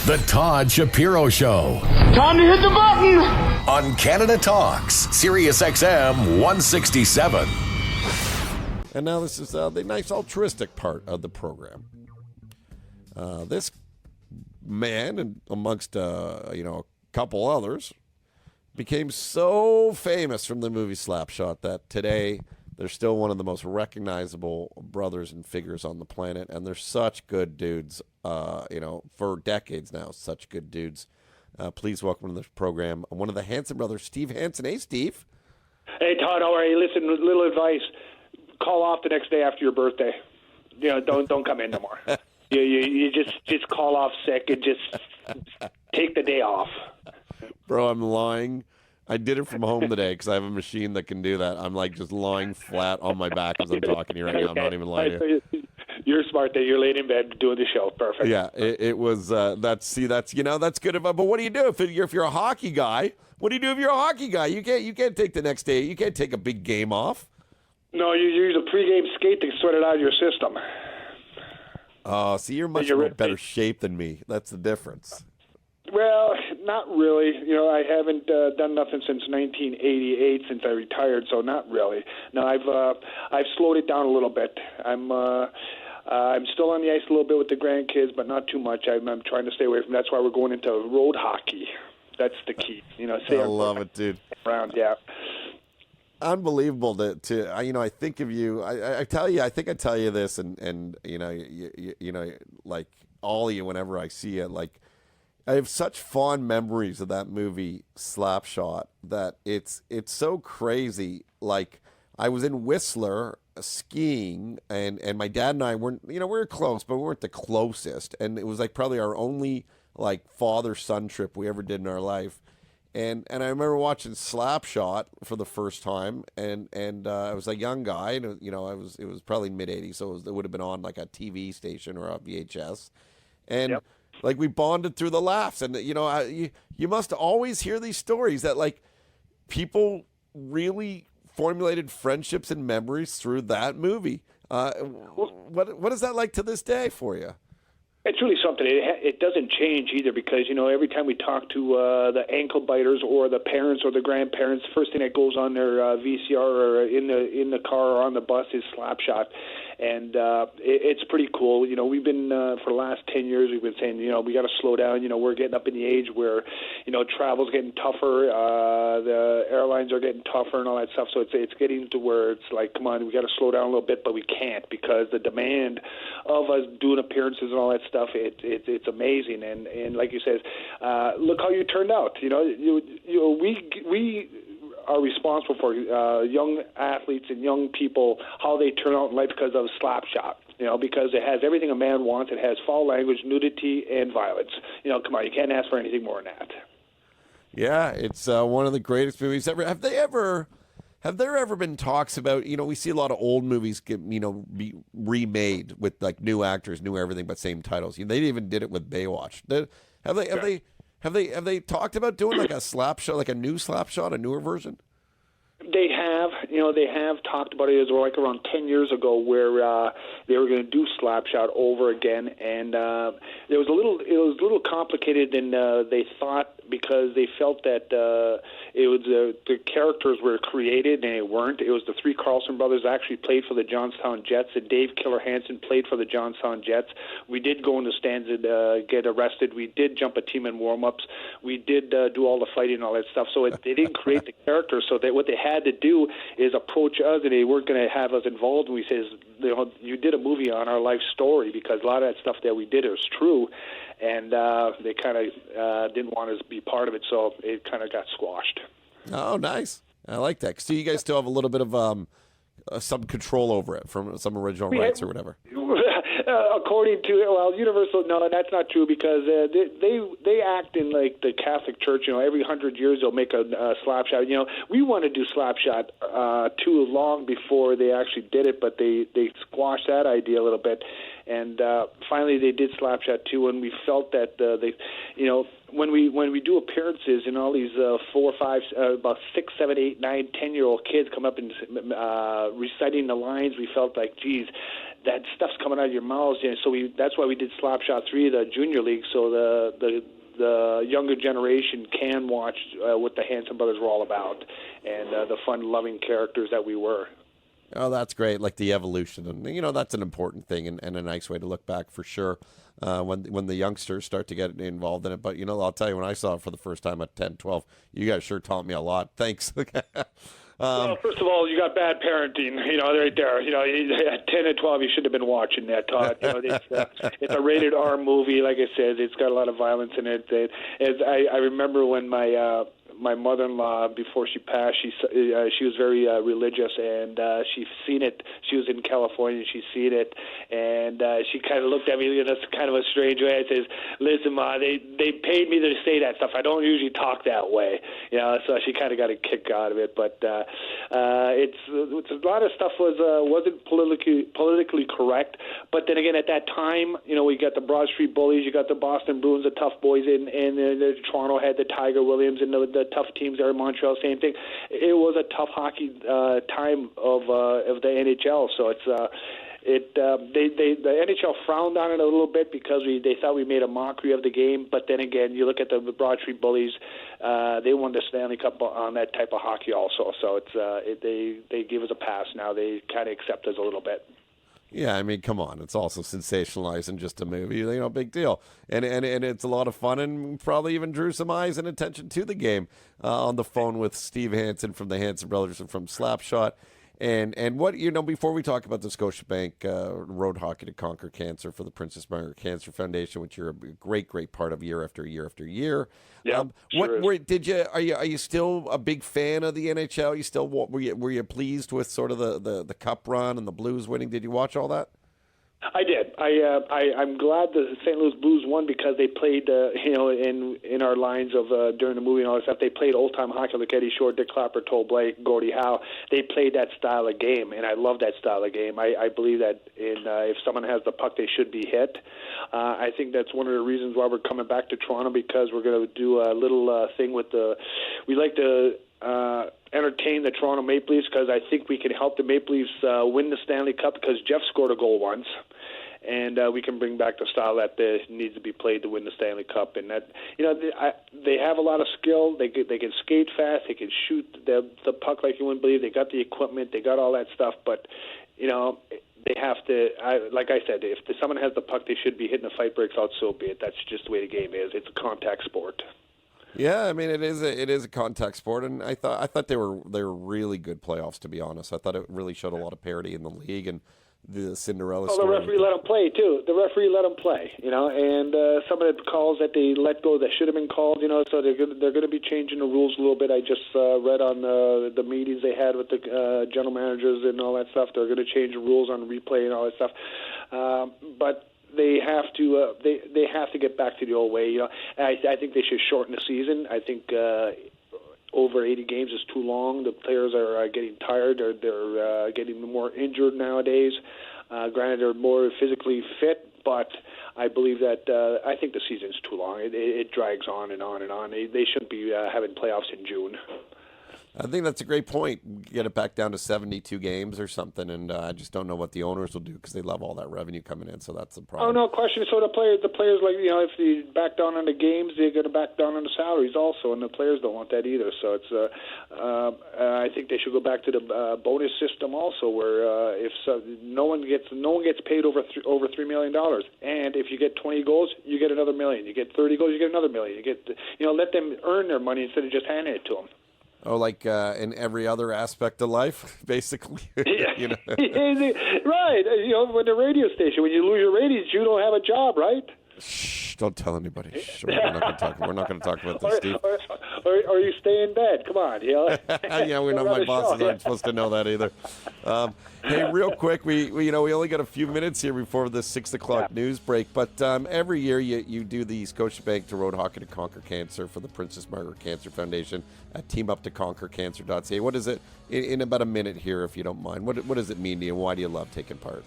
The Todd Shapiro Show. Time to hit the button! On Canada Talks, SiriusXM 167. And now this is the nice altruistic part of the program. This man, and amongst a couple others, became so famous from the movie Slapshot that today they're still one of the most recognizable brothers and figures on the planet, and they're such good dudes. For decades now, such good dudes. Please welcome to the program one of the Hanson brothers, Steve Hanson. Hey, Steve. Hey, Todd. How are you? Listen, little advice: call off the next day after your birthday. Don't come in no more. You just call off sick and just take the day off. Bro, I'm lying. I did it from home today because I have a machine that can do that. I'm like just lying flat on my back as I'm talking to you right now. I'm not even lying to you. You're smart there. You're laying in bed doing the show. Perfect. Yeah, it was. That's good. But what do you do if you're a hockey guy? What do you do if you're a hockey guy? You can't take the next day. You can't take a big game off. No, you use a pregame skate to sweat it out of your system. Oh, see, you're much more better shape than me. That's the difference. Well, not really. I haven't done nothing since 1988, since I retired. So not really. No, I've slowed it down a little bit. I'm still on the ice a little bit with the grandkids, but not too much. I'm trying to stay away from. That's why we're going into road hockey. That's the key. I love it, dude. Around, yeah. Unbelievable to I think of you. I tell you, I think I tell you this, and like all of you, whenever I see it, like I have such fond memories of that movie Slapshot that it's so crazy. Like I was in Whistler skiing, and my dad and I weren't, we were close, but we weren't the closest, and it was like probably our only like father-son trip we ever did in our life. And I remember watching Slapshot for the first time, and I was a young guy, and it was probably mid-'80s, so it would have been on like a TV station or a VHS, and yep. Like we bonded through the laughs, and you must always hear these stories that like people really formulated friendships and memories through that movie. What is that like to this day for you? It's really something. It doesn't change either because, every time we talk to the ankle biters or the parents or the grandparents, the first thing that goes on their VCR or in the car or on the bus is Slapshot. And it's pretty cool. We've been, for the last 10 years, we've been saying, we got to slow down. We're getting up in the age where, travel's getting tougher. The airlines are getting tougher and all that stuff. So it's getting to where it's like, come on, we got to slow down a little bit, but we can't because the demand of us doing appearances and all that stuff, it's amazing. And like you said, look how you turned out. We are responsible for young athletes and young people, how they turn out in life because of Slapshot. Because it has everything a man wants. It has foul language, nudity, and violence. Come on, you can't ask for anything more than that. Yeah, it's one of the greatest movies ever. Have there ever been talks about, we see a lot of old movies get, be remade with like new actors, new everything, but same titles. They even did it with Baywatch. Have they talked about doing like a Slapshot, like a new Slapshot, a newer version? They have, they have talked about it as well, like around 10 years ago, where they were going to do Slapshot over again, and it was a little complicated than they thought because they felt that it was the characters were created and they weren't. It was the three Carlson brothers actually played for the Johnstown Jets, and Dave Killer Hanson played for the Johnstown Jets. We did go in the stands and get arrested. We did jump a team in warm-ups. We did do all the fighting and all that stuff. So they didn't create the characters. So what they had to do is approach us, and they weren't going to have us involved. And we says, you did a movie on our life story because a lot of that stuff that we did is true. And they kind of didn't want us to be part of it, so it kind of got squashed. Oh, nice. I like that. So you guys still have a little bit of some control over it from some original rights or whatever. According to Universal, no, that's not true because they act in like the Catholic Church. Every 100 years they'll make a Slapshot. We want to do Slapshot too long before they actually did it, but they squashed that idea a little bit. And finally, they did Slapshot 2, and we felt that when we do appearances and all these 4, 5, about 6, 7, 8, 9, 10-year-old kids come up and reciting the lines, we felt like, geez, that stuff's coming out of your mouths. So that's why we did Slapshot 3, the junior league, so the younger generation can watch what the Hanson brothers were all about and the fun-loving characters that we were. Oh, that's great. Like the evolution. And, that's an important thing and a nice way to look back for sure when the youngsters start to get involved in it. But, I'll tell you, when I saw it for the first time at 10, 12, you guys sure taught me a lot. Thanks. Well, first of all, you got bad parenting, right there. At 10 and 12, you should have been watching that, Todd. It's a rated R movie. Like I said, it's got a lot of violence in it. I remember when my mother-in-law, before she passed, she was very religious, and she's seen it. She was in California, and she's seen it, and she kind of looked at me in a kind of a strange way and says, "Listen, Ma, they paid me to say that stuff. I don't usually talk that way." So she kind of got a kick out of it. But it's a lot of stuff wasn't politically correct. But then again, at that time, we got the Broad Street Bullies, you got the Boston Bruins, the tough boys, and the Toronto had the Tiger Williams and the tough teams there in Montreal. Same thing. It was a tough hockey time of the NHL. So it's the NHL frowned on it a little bit because they thought we made a mockery of the game. But then again, you look at the Broad Street Bullies; they won the Stanley Cup on that type of hockey also. So they give us a pass now. They kind of accept us a little bit. Yeah, I mean, come on. It's also sensationalizing just a movie, big deal. And it's a lot of fun and probably even drew some eyes and attention to the game on the phone with Steve Hanson from the Hanson Brothers and from Slapshot. And what, before we talk about the Scotiabank Road Hockey to Conquer Cancer for the Princess Margaret Cancer Foundation, which you're a great, great part of year after year after year. Yeah, are you still a big fan of the NHL? You still were you pleased with sort of the Cup run and the Blues winning? Did you watch all that? I did. I'm glad the St. Louis Blues won because they played, in our lines of during the movie and all that stuff. They played old time hockey like Eddie Shore, Dick Clapper, Toll Blake, Gordie Howe. They played that style of game, and I love that style of game. I believe that if someone has the puck, they should be hit. I think that's one of the reasons why we're coming back to Toronto, because we're going to do a little thing with we like to entertain the Toronto Maple Leafs, because I think we can help the Maple Leafs win the Stanley Cup, because Jeff scored a goal once, and we can bring back the style that needs to be played to win the Stanley Cup. And that, they have a lot of skill. They can skate fast. They can shoot the puck like you wouldn't believe. They got the equipment. They got all that stuff. But they have to. Like I said, if someone has the puck, they should be hitting. The fight breaks out, so be it. That's just the way the game is. It's a contact sport. Yeah, I mean it is a contact sport, and I thought they were really good playoffs, to be honest. I thought it really showed a lot of parity in the league and the Cinderella story. Well, the referee let them play too. The referee let them play, and some of the calls that they let go that should have been called, so they're going to be changing the rules a little bit. I just read on the meetings they had with the general managers and all that stuff. They're going to change the rules on replay and all that stuff, but they have to they have to get back to the old way. I think they should shorten the season. I think over 80 games is too long. The players are getting tired. They're getting more injured nowadays. Granted, they're more physically fit, but I believe that I think the season's too long. It drags on and on and on. They shouldn't be having playoffs in June. I think that's a great point. Get it back down to 72 games or something, and I just don't know what the owners will do, because they love all that revenue coming in. So that's the problem. Oh, no question. So the players, like, if you back down on the games, they're going to back down on the salaries also, and the players don't want that either. So it's I think they should go back to the bonus system also, where no one gets paid over $3 million, and if you get 20 goals, you get another $1 million. You get 30 goals, you get another $1 million. You get let them earn their money instead of just handing it to them. Oh, like in every other aspect of life, basically. Yeah. Right. With the radio station, when you lose your ratings, you don't have a job, right? Shh, don't tell anybody. Shh, we're not going to talk about this, Steve. Or you stay in bed. Come on, Yeah, we're not. My bosses aren't supposed to know that either. Hey, real quick, we only got a few minutes here before the 6 o'clock news break, but every year you do the Scotiabank to Road Hockey to Conquer Cancer for the Princess Margaret Cancer Foundation at teamuptoconquercancer.ca. What is it in about a minute here, if you don't mind? What does it mean to you? Why do you love taking part?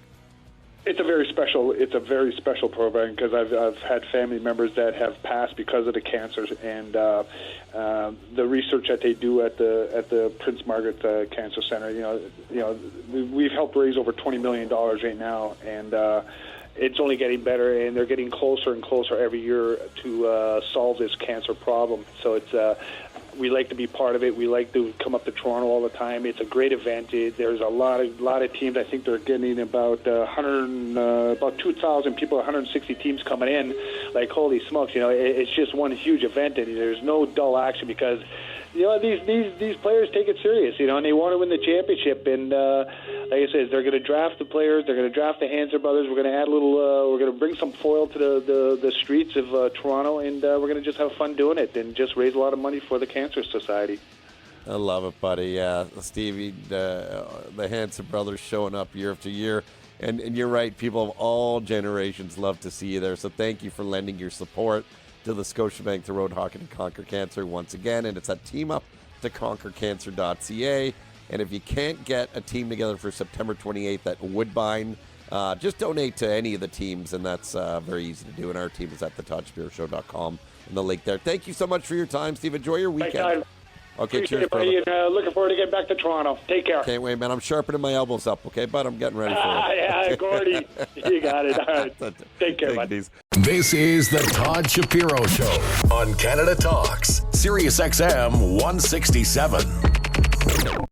It's a very special program because I've had family members that have passed because of the cancers, and the research that they do at the Prince Margaret Cancer Center. We've helped raise over $20 million right now, and it's only getting better, and they're getting closer and closer every year to solve this cancer problem. So it's we like to be part of it. We like to come up to Toronto all the time. It's a great event. There's a lot of teams. I think they're getting about 2,000 people, 160 teams coming in. Like, holy smokes! It's just one huge event, and there's no dull action because these players take it serious. And they want to win the championship. And like I said, they're going to draft the players. They're going to draft the Hanson brothers. We're going to add a little. We're going to bring some foil to the streets of Toronto, and we're going to just have fun doing it and just raise a lot of money for the Cancer Society. I love it, buddy. Yeah, Stevie, the Hanson brothers showing up year after year. And you're right, people of all generations love to see you there. So thank you for lending your support to the Scotiabank The Road Hockey to Conquer Cancer once again. And it's at teamup2conquercancer.ca. And if you can't get a team together for September 28th at Woodbine, just donate to any of the teams, and that's very easy to do. And our team is at thetoddshapiroshow.com in the link there. Thank you so much for your time, Steve. Enjoy your weekend. Okay, appreciate cheers, it, buddy, brother. and looking forward to getting back to Toronto. Take care. Can't wait, man. I'm sharpening my elbows up, okay, bud? I'm getting ready for it. Yeah, Gordy. You got it. All right. Take care, bud. This is the Todd Shapiro Show on Canada Talks, SiriusXM 167.